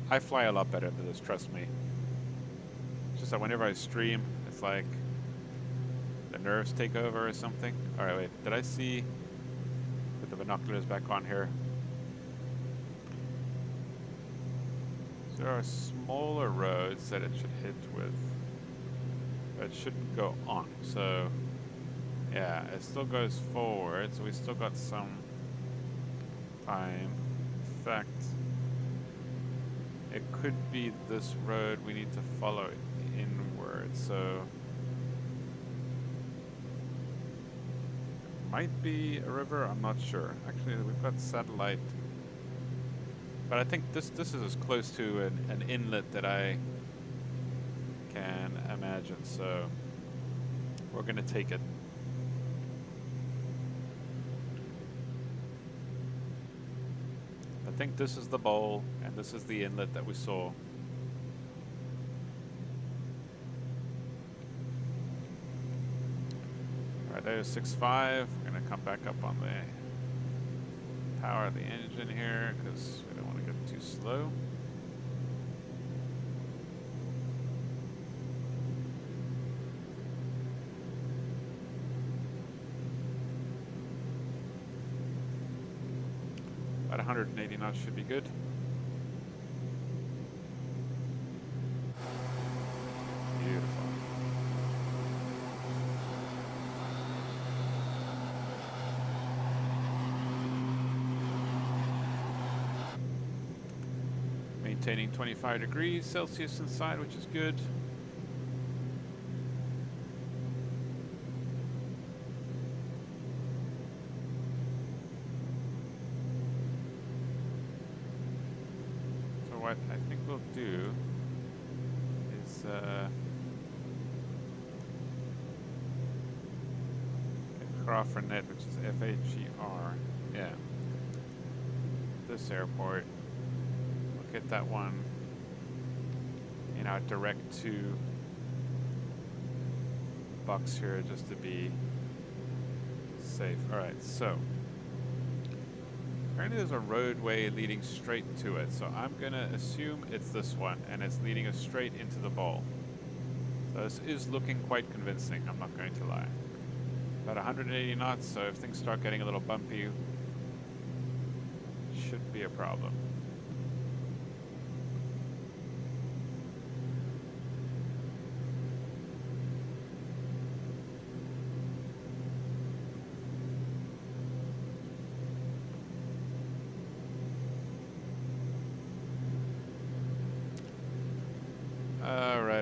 I fly a lot better than this, trust me. It's just that whenever I stream, it's like nerves take over or something. All right, wait, did I see, put the binoculars back on here. So there are smaller roads that it should hit with, but it shouldn't go on. So yeah, it still goes forward, so we still got some time. In fact, it could be this road we need to follow inward, so might be a river, I'm not sure. Actually, we've got satellite, but I think this is as close to an inlet that I can imagine, so we're gonna take it. I think this is the bowl, and this is the inlet that we saw. Alright, there's 6.5. We're gonna come back up on the power of the engine here, because we don't want to get too slow. About 180 knots should be good. Beautiful. Maintaining 25 degrees Celsius inside, which is good. So what I think we'll do is Crawford Net, which is F-H-E-R. Yeah. This airport. We'll get that one, you know, direct to box here just to be safe. Alright, so apparently there's a roadway leading straight to it, so I'm gonna assume it's this one, and it's leading us straight into the bowl. So this is looking quite convincing, I'm not going to lie. About 180 knots, so if things start getting a little bumpy, shouldn't be a problem.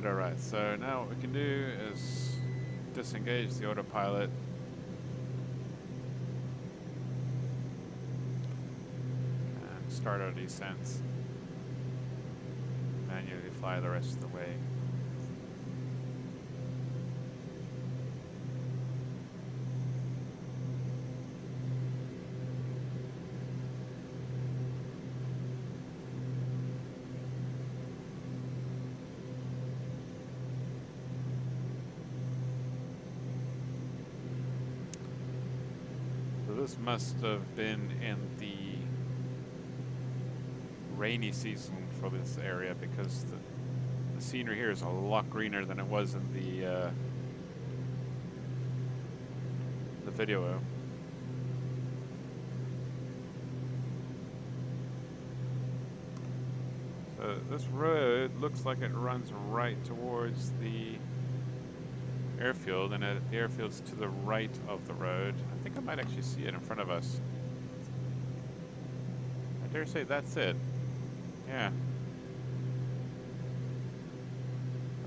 Alright, so now what we can do is disengage the autopilot. And start our descent. Manually fly the rest of the way. This must have been in the rainy season for this area, because the scenery here is a lot greener than it was in the video. So this road looks like it runs right towards the airfield, and the airfield's to the right of the road. I think I might actually see it in front of us. I dare say that's it. Yeah.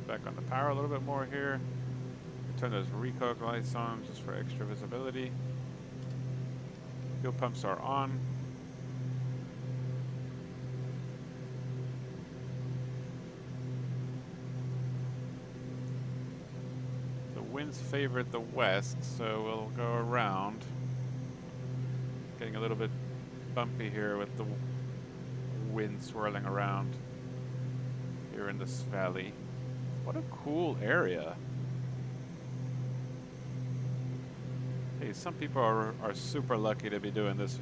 Back on the power a little bit more here. Turn those recog lights on just for extra visibility. Fuel pumps are on. Winds favor the west, so we'll go around. Getting a little bit bumpy here with the wind swirling around here in this valley. What a cool area. Hey, some people are super lucky to be doing this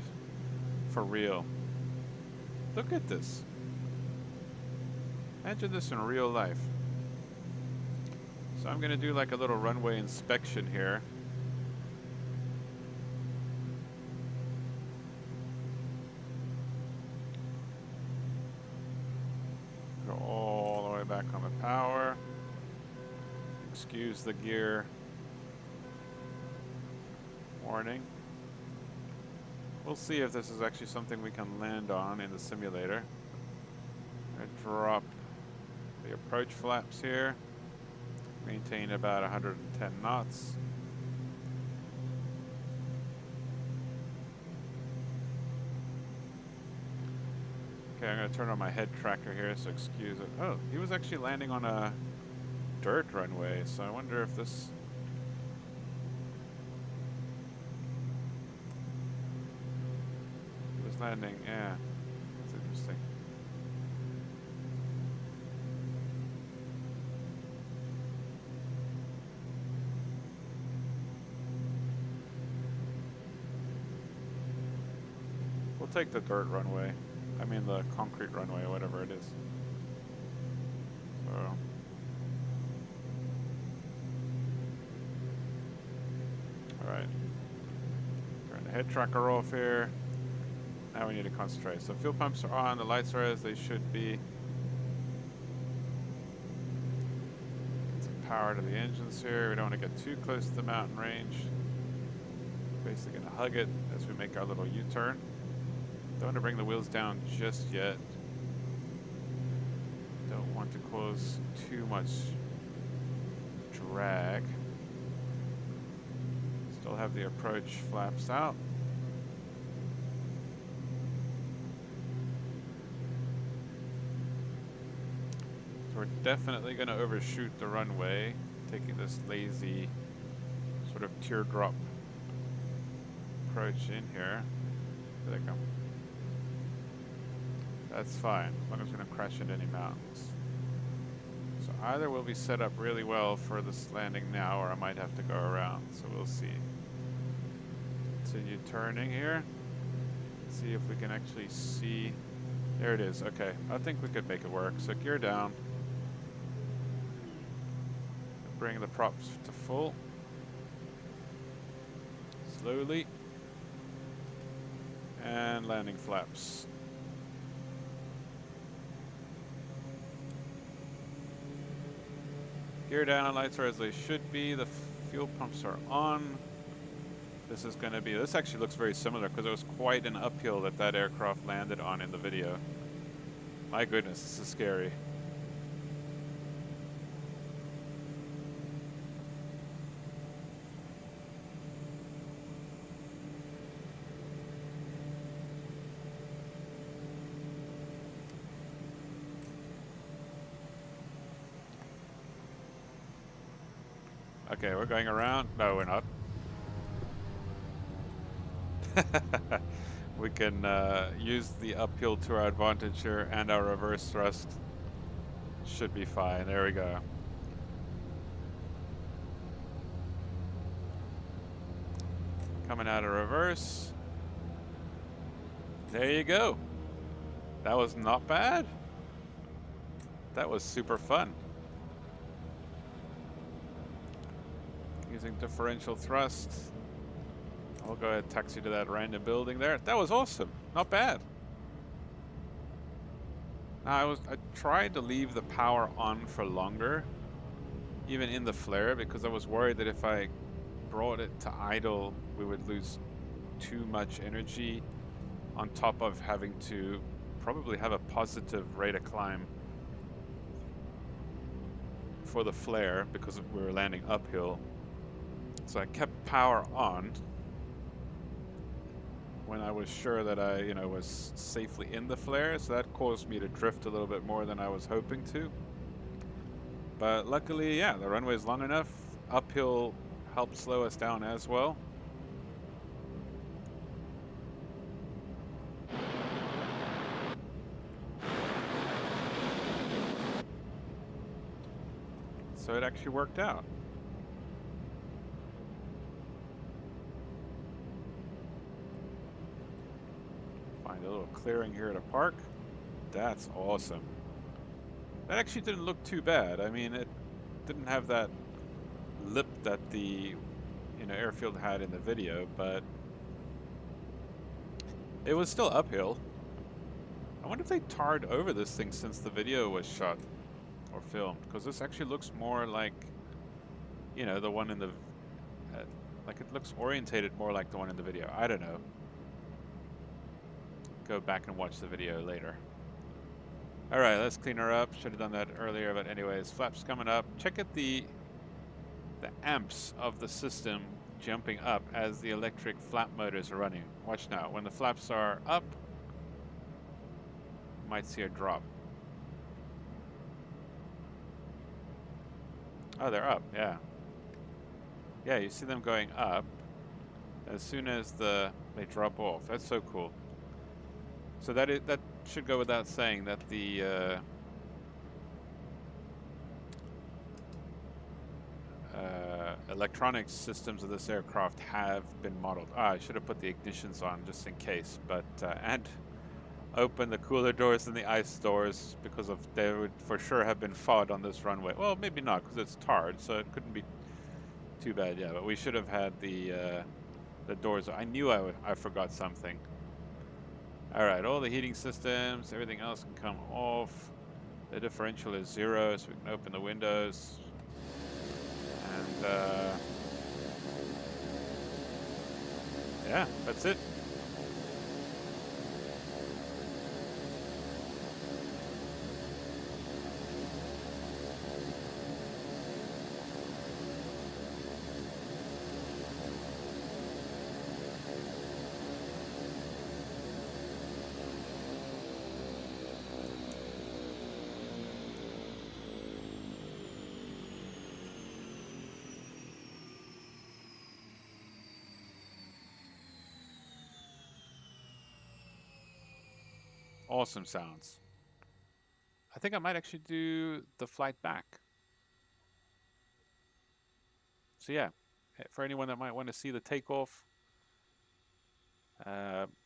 for real. Look at this. Imagine this in real life. So I'm going to do like a little runway inspection here. Go all the way back on the power. Excuse the gear warning. We'll see if this is actually something we can land on in the simulator. I drop the approach flaps here. Maintain about 110 knots. Okay, I'm going to turn on my head tracker here, so excuse it. Oh, he was actually landing on a dirt runway, so I wonder if this... He was landing, yeah, that's interesting. We'll take the dirt runway. I mean the concrete runway, or whatever it is. So. Alright. Turn the head tracker off here. Now we need to concentrate. So fuel pumps are on, the lights are as they should be. Get some power to the engines here. We don't want to get too close to the mountain range. Basically going to hug it as we make our little U-turn. Don't want to bring the wheels down just yet. Don't want to cause too much drag. Still have the approach flaps out. So we're definitely going to overshoot the runway, taking this lazy sort of teardrop approach in here. Here they come. That's fine, as long as we don't crash into any mountains. So either we'll be set up really well for this landing now, or I might have to go around, so we'll see. Continue turning here. See if we can actually see. There it is, okay. I think we could make it work. So gear down. Bring the props to full. Slowly. And landing flaps. Gear down, lights are as they should be. The fuel pumps are on. This is going to be, this actually looks very similar because it was quite an uphill that that aircraft landed on in the video. My goodness, this is scary. Okay, we're going around. No, we're not. We can use the uphill to our advantage here, and our reverse thrust should be fine. There we go. Coming out of reverse. There you go. That was not bad. That was super fun. Using differential thrust. I'll go ahead and taxi to that random building there. That was awesome. Not bad. Now I tried to leave the power on for longer, even in the flare, because I was worried that if I brought it to idle, we would lose too much energy, on top of having to probably have a positive rate of climb for the flare because we were landing uphill. So I kept power on when I was sure that I, was safely in the flare. So that caused me to drift a little bit more than I was hoping to. But luckily, yeah, the runway is long enough. Uphill helped slow us down as well. So it actually worked out. Find a little clearing here to park. That's awesome. That actually didn't look too bad. I mean, it didn't have that lip that the airfield had in the video, but it was still uphill. I wonder if they tarred over this thing since the video was shot or filmed, because this actually looks more like, the one in the, like it looks orientated more like the one in the video. I don't know. Go back and watch the video later. All right, let's clean her up. Should have done that earlier, but anyways, flaps coming up. Check out the amps of the system jumping up as the electric flap motors are running. Watch now. When the flaps are up, you might see a drop. Oh, they're up, yeah. Yeah, you see them going up as soon as they drop off. That's so cool. So that should go without saying that the electronic systems of this aircraft have been modeled. I should have put the ignitions on just in case, but and open the cooler doors and the ice doors because they would for sure have been fought on this runway. Well, maybe not because it's tarred, so it couldn't be too bad. Yeah, but we should have had the doors. I knew I forgot something. All right, all the heating systems, everything else can come off. The differential is 0, so we can open the windows. And yeah, that's it. Awesome sounds. I think I might actually do the flight back. So yeah, for anyone that might want to see the takeoff,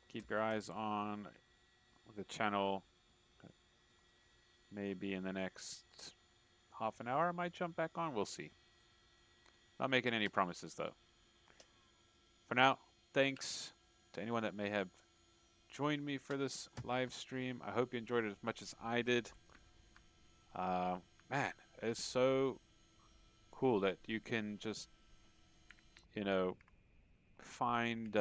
keep your eyes on the channel. Maybe in the next half an hour I might jump back on. We'll see. Not making any promises though. For now, thanks to anyone that may have joined me for this live stream. I hope you enjoyed it as much as I did. Man, it's so cool that you can just, find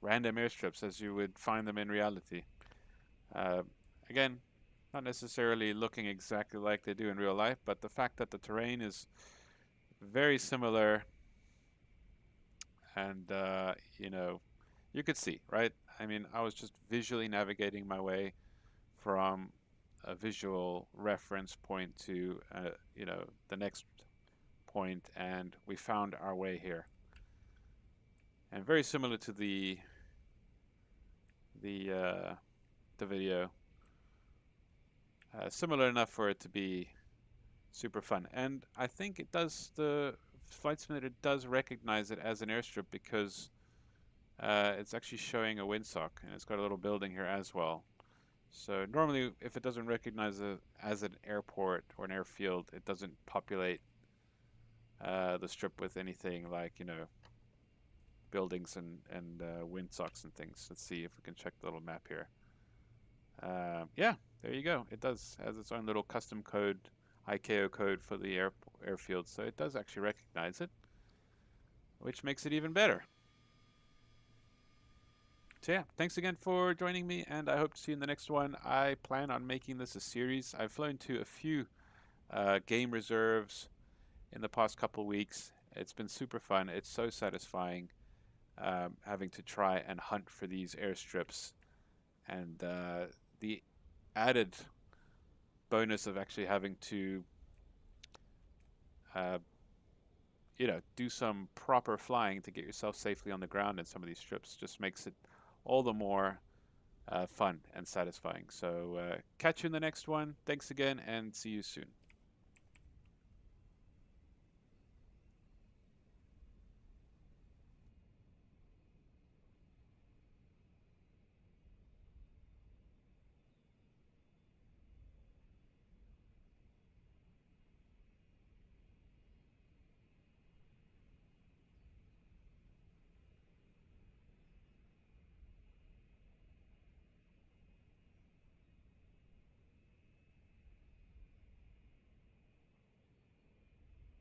random airstrips as you would find them in reality. Again, not necessarily looking exactly like they do in real life, but the fact that the terrain is very similar and, you could see, right? I mean, I was just visually navigating my way from a visual reference point to, the next point, and we found our way here. And very similar to the video, similar enough for it to be super fun. And I think the flight simulator does recognize it as an airstrip because it's actually showing a windsock, and it's got a little building here as well. So normally, if it doesn't recognize it as an airport or an airfield, it doesn't populate the strip with anything like, buildings and windsocks and things. Let's see if we can check the little map here. Yeah, there you go. It does has its own little custom code, ICAO code for the airfield, so it does actually recognize it, which makes it even better. So yeah, thanks again for joining me, and I hope to see you in the next one. I plan on making this a series. I've flown to a few game reserves in the past couple weeks. It's been super fun. It's so satisfying having to try and hunt for these airstrips, and the added bonus of actually having to do some proper flying to get yourself safely on the ground in some of these strips just makes it all the more fun and satisfying. So catch you in the next one. Thanks again, and see you soon.